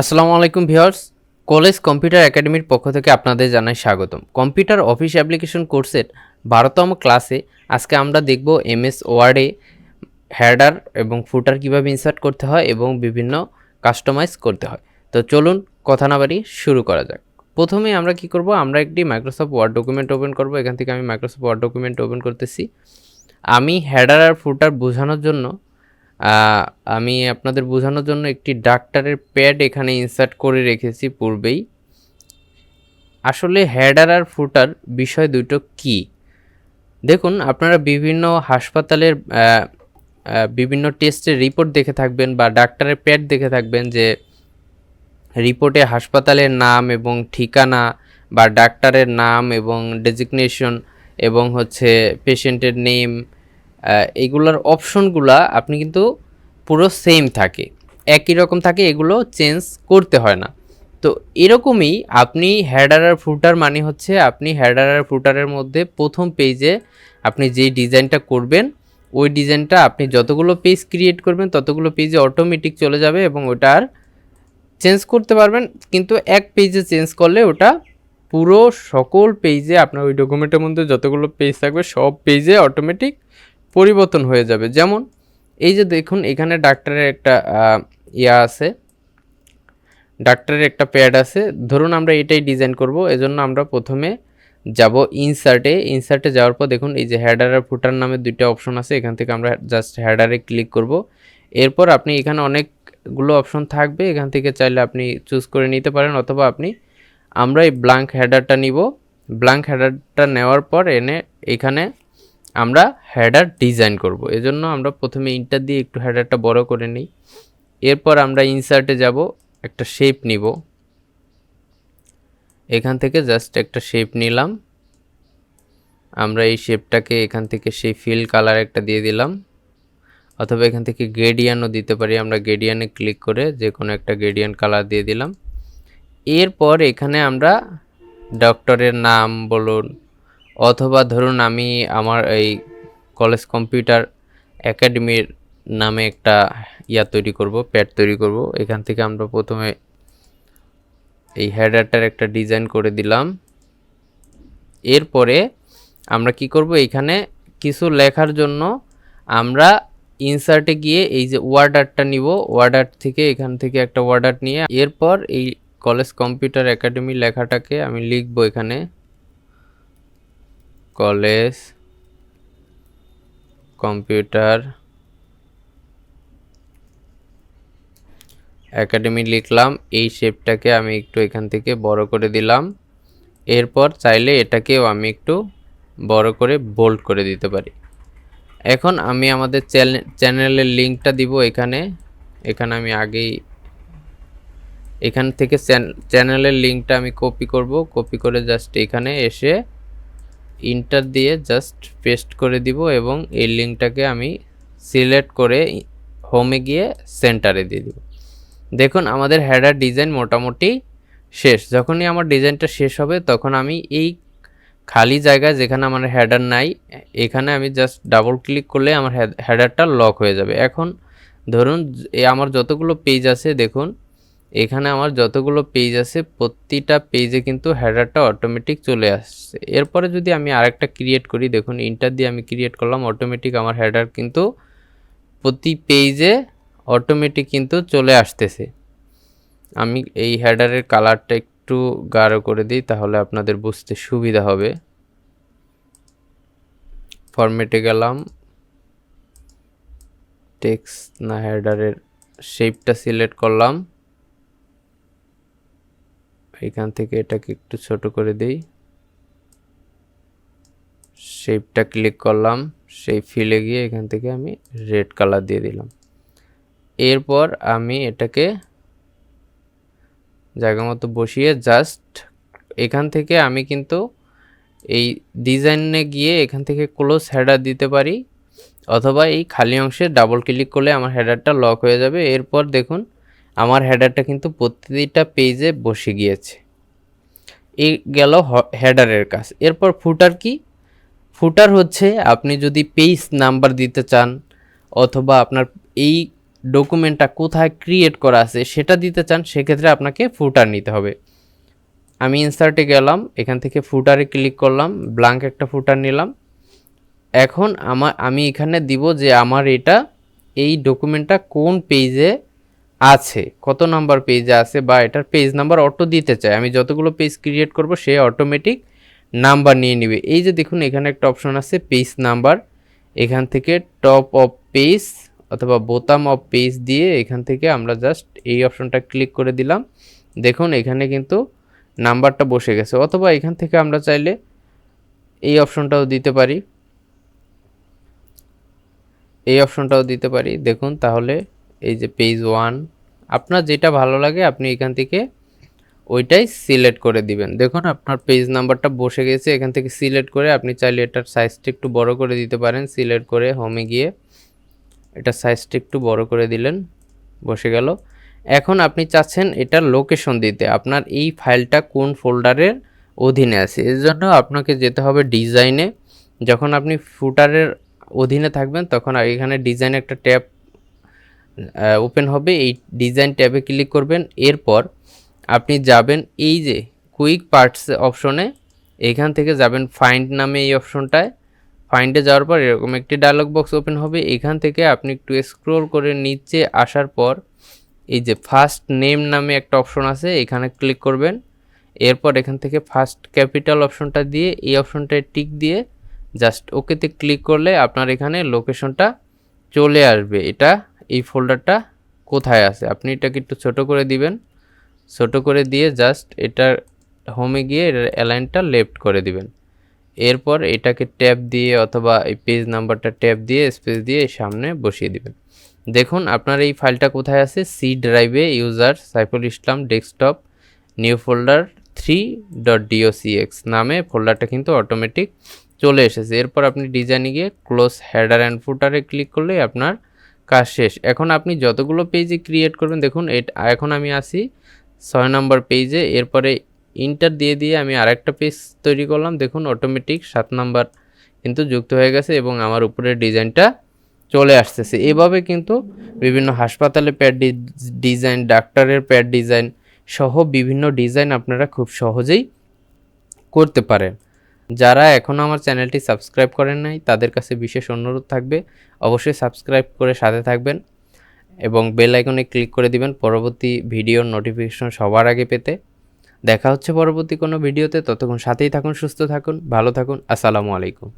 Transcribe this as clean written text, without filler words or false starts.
আসসালামু আলাইকুম viewers, college computer একাডেমির পক্ষ থেকে আপনাদের জানাই স্বাগতম। কম্পিউটার অফিস অ্যাপ্লিকেশন কোর্সের 12তম ক্লাসে আজকে আমরা দেখব এমএস ওয়ার্ডে হেডার এবং ফুটার কিভাবে ইনসার্ট করতে হয় এবং বিভিন্ন কাস্টমাইজ করতে হয়। তো চলুন কথা না বাড়িয়ে শুরু করা যাক। প্রথমে আমরা কি করব, আমরা একটি মাইক্রোসফট ওয়ার্ড ডকুমেন্ট ওপেন করব। এখান থেকে আমি মাইক্রোসফট ওয়ার্ড ডকুমেন্ট ওপেন করতেছি। আমি হেডার আর ফুটার বোঝানোর জন্য আমি আপনাদের বোঝানোর জন্য একটি ডাক্তারের প্যাড এখানে ইনসার্ট করে রেখেছি পূর্বেই। আসলে হেডার আর ফুটার বিষয় দুটো কি, দেখুন আপনারা বিভিন্ন হাসপাতালের বিভিন্ন টেস্টের রিপোর্ট দেখে থাকবেন বা ডাক্তারের প্যাড দেখে থাকবেন যে রিপোর্টে হাসপাতালের নাম এবং ঠিকানা বা ডাক্তারের নাম এবং ডেজিগনেশন এবং হচ্ছে পেশেন্টের নেম, এইগুলোর অপশনগুলা আপনি কিন্তু পুরো সেম থাকে, একই রকম থাকে, এগুলো চেঞ্জ করতে হয় না। তো এরকমই আপনি হেডার আর ফুটার মানে হচ্ছে আপনি হেডার আর ফুটারের মধ্যে প্রথম পেজে আপনি যেই ডিজাইনটা করবেন ওই ডিজাইনটা আপনি যতগুলো পেজ ক্রিয়েট করবেন ততগুলো পেজে অটোমেটিক চলে যাবে এবং ওটা আর চেঞ্জ করতে পারবেন। কিন্তু এক পেজে চেঞ্জ করলে ওটা পুরো সকল পেজে আপনার ওই ডকুমেন্টের মধ্যে যতগুলো পেজ থাকবে সব পেজে অটোমেটিক পরিবর্তন হয়ে যাবে। যেমন এই যে দেখুন এখানে ডাক্তারের একটা আছে, ডাক্তারের একটা প্যাড আছে। ধরুন আমরা এটাই ডিজাইন করব, এজন্য আমরা প্রথমে যাব ইনসার্টে যাওয়ার পর দেখুন এই যে হেডার আর ফুটার নামে দুইটা অপশন আছে। এখান থেকে আমরা জাস্ট হেডারে ক্লিক করব। এরপর আপনি এখানে অনেকগুলো অপশন থাকবে, এখান থেকে চাইলে আপনি চুজ করে নিতে পারেন, অথবা আমরা এই ব্ল্যাঙ্ক হেডারটা নিব। ব্ল্যাঙ্ক হেডারটা নেওয়ার পর এখানে আমরা হেডার ডিজাইন করব। এজন্য আমরা প্রথমে ইন্টার দিয়ে একটু হেডারটা বড় করে নিই। এরপর আমরা ইনসার্টে যাব, একটা শেপ নিব। এখান থেকে জাস্ট একটা শেপ নিলাম। আমরা এই শেপটাকে এখান থেকে সেই ফিল কালার একটা দিয়ে দিলাম, অথবা এখান থেকে গ্রেডিয়ানও দিতে পারি। আমরা গ্রেডিয়ানে ক্লিক করে যে কোনো একটা গ্রেডিয়ান কালার দিয়ে দিলাম। এরপর এখানে আমরা ডক্টরের নাম বলুন, অথবা ধরুন আমি আমার এই কলেজ কম্পিউটার একাডেমির নামে একটা তৈরি করব, প্যাড তৈরি করব। এখান থেকে আমরা প্রথমে এই হেডারটার একটা ডিজাইন করে দিলাম। এরপরে আমরা কি করব, এখানে কিছু লেখার জন্য আমরা ইনসার্টে গিয়ে এই যে ওয়ার্ড আর্টটা নিব। ওয়ার্ড আর্ট থেকে এখান থেকে একটা ওয়ার্ড আর্ট নিয়ে এরপর এই কলেজ কম্পিউটার একাডেমি লেখাটাকে আমি লিখব। এখানে কলেজ কম্পিউটার একাডেমি লিখলাম। এই শেপটাকে আমি একটু এখান থেকে বড় করে দিলাম। এরপর চাইলে এটাকেও আমি একটু বড় করে বোল্ড করে দিতে পারি। এখন আমি আমাদের চ্যানেলের লিঙ্কটা দিব এখানে। আমি আগেই এখান থেকে চ্যানেলের লিঙ্কটা আমি কপি করব। কপি করে জাস্ট এখানে এসে ইন্টার দিয়ে জাস্ট পেস্ট করে দিব এবং এই লিঙ্কটাকে আমি সিলেক্ট করে হোমে গিয়ে সেন্টারে দিয়ে দিব। দেখুন আমাদের হেডার ডিজাইন মোটামুটি শেষ। যখনই আমার ডিজাইনটা শেষ হবে তখন আমি এই খালি জায়গায় যেখানে আমার হেডার নাই এখানে আমি জাস্ট ডাবল ক্লিক করলে আমার হেডারটা লক হয়ে যাবে। এখন ধরুন আমার যতগুলো পেজ আছে, দেখুন এখানে আমার যতগুলো পেজ আছে প্রতিটা পেজে কিন্তু হেডারটা অটোমেটিক চলে আসছে। এরপরে যদি আমি আরেকটা ক্রিয়েট করি, দেখুন ইন্টার দিয়ে আমি ক্রিয়েট করলাম, অটোমেটিক আমার হেডার কিন্তু প্রতি পেজে অটোমেটিক কিন্তু চলে আসতেছে। আমি এই হেডারের কালারটা একটু গাঢ় করে দিই, তাহলে আপনাদের বুঝতে সুবিধা হবে। ফরম্যাটে গেলাম, টেক্সট না হেডারের শেপটা সিলেক্ট করলাম। এখান থেকে এটাকে একটু ছোট করে দিই, শেপটা ক্লিক করলাম, সেই ফিলে গিয়ে এখান থেকে আমি রেড কালার দিয়ে দিলাম। এরপর আমি এটাকে জায়গা মতো বসিয়ে জাস্ট এখান থেকে আমি কিন্তু এই ডিজাইনে গিয়ে এখান থেকে ক্লোজ হেডার দিতে পারি, অথবা এই খালি অংশে ডাবল ক্লিক করলে আমার হেডারটা লক হয়ে যাবে। এরপর দেখুন আমার হেডারটা কিন্তু প্রতিটা পেজে বসে গিয়েছে। এই গেল হেডারের কাজ। এরপর ফুটার কি? ফুটার হচ্ছে আপনি যদি পেজ নাম্বার দিতে চান, অথবা আপনার এই ডকুমেন্টটা কোথায় ক্রিয়েট করা আছে সেটা দিতে চান, সেক্ষেত্রে আপনাকে ফুটার নিতে হবে। আমি ইনসার্টে গেলাম, এখান থেকে ফুটারে ক্লিক করলাম, ব্ল্যাঙ্ক একটা ফুটার নিলাম। এখন আমি এখানে দিব যে আমার এই ডকুমেন্টটা কোন পেজে আছে, কত নাম্বার পেজে আছে, বা এটার পেজ নাম্বার অটো দিতে চাই। আমি যতগুলো পেজ ক্রিয়েট করব সে অটোমেটিক নাম্বার নিয়ে নেবে। এই যে দেখুন এখানে একটা অপশন আছে পেজ নাম্বার, এখান থেকে টপ অফ পেজ অথবা বোতাম অফ পেজ দিয়ে এখান থেকে আমরা জাস্ট এই অপশনটা ক্লিক করে দিলাম। দেখুন এখানে কিন্তু নাম্বারটা বসে গেছে। অথবা এখান থেকে আমরা চাইলে এই অপশনটাও দিতে পারি, দেখুন তাহলে এই যে পেজ 1, আপনার যেটা ভালো লাগে আপনি এখান থেকে ওইটাই সিলেক্ট করে দিবেন। দেখুন আপনার পেজ নাম্বারটা বসে গেছে। এখান থেকে সিলেক্ট করে আপনি চাইলে এটার সাইজটা একটু বড় করে দিতে পারেন। সিলেক্ট করে হোমে গিয়ে এটার সাইজটা একটু বড় করে দিলেন, বসে গেল। এখন আপনি চাচ্ছেন এটার লোকেশন দিতে, আপনার এই ফাইলটা কোন ফোল্ডারের অধীনে আছে। এর জন্য আপনাকে যেতে হবে ডিজাইনে। যখন আপনি ফুটারের অধীনে থাকবেন তখন এখানে ডিজাইন একটা ট্যাব ওপেন হবে, এই ডিজাইন ট্যাবে ক্লিক করবেন। এরপর আপনি যাবেন এই যে কুইক পার্টস অপশনে, এখান থেকে যাবেন ফাইন্ড নামে এই অপশনটায়। ফাইন্ডে যাওয়ার পর এরকম একটি ডায়লগ বক্স ওপেন হবে। এখান থেকে আপনি একটু স্ক্রল করে নিচে আসার পর এই যে ফার্স্ট নেম নামে একটা অপশন আছে, এখানে ক্লিক করবেন। এরপর এখান থেকে ফার্স্ট ক্যাপিটাল অপশনটা দিয়ে এই অপশনটায় টিক দিয়ে জাস্ট ওকেতে ক্লিক করলে আপনার এখানে লোকেশনটা চলে আসবে। এই ফোল্ডারটা কোথায় আছে আপনি এটাকে একটু ছোট করে দিবেন। ছোট করে দিয়ে জাস্ট এটার হোমে গিয়ে এটার অ্যালাইনটা লেফট করে দিবেন। এরপর এটাকে ট্যাব দিয়ে অথবা এই পেজ নাম্বারটা ট্যাব দিয়ে স্পেস দিয়ে সামনে বসিয়ে দিবেন। দেখুন আপনার এই ফাইলটা কোথায় আছে, সি ড্রাইভে user Saiful Islam desktop new folder 3.docx নামে ফোল্ডারটা কিন্তু অটোমেটিক চলে এসেছে। এরপর আপনি ডিজাইনে গিয়ে ক্লোজ হেডার অ্যান্ড ফুটারে ক্লিক করলেই আপনার কাজ শেষ। এখন আপনি যতগুলো পেজে ক্রিয়েট করবেন, দেখুন এখন আমি আসি 6 নম্বর পেজে। এরপরে ইন্টার দিয়ে আমি আরেকটা পেজ তৈরি করলাম। দেখুন অটোমেটিক 7 নাম্বার কিন্তু যুক্ত হয়ে গেছে এবং আমার উপরের ডিজাইনটা চলে আসতেছে। এভাবে কিন্তু বিভিন্ন হাসপাতালে প্যাড ডিজাইন, ডাক্তারের প্যাড ডিজাইন সহ বিভিন্ন ডিজাইন আপনারা খুব সহজেই করতে পারেন। যারা এখনও আমার চ্যানেলটি সাবস্ক্রাইব করেন নাই তাদের কাছে বিশেষ অনুরোধ থাকবে, অবশ্যই সাবস্ক্রাইব করে সাথে থাকবেন এবং বেল আইকনে ক্লিক করে দিবেন পরবর্তী ভিডিওর নোটিফিকেশন সবার আগে পেতে। দেখা হচ্ছে পরবর্তী কোনো ভিডিওতে, ততক্ষণ সাথেই থাকুন, সুস্থ থাকুন, ভালো থাকুন। আসসালামু আলাইকুম।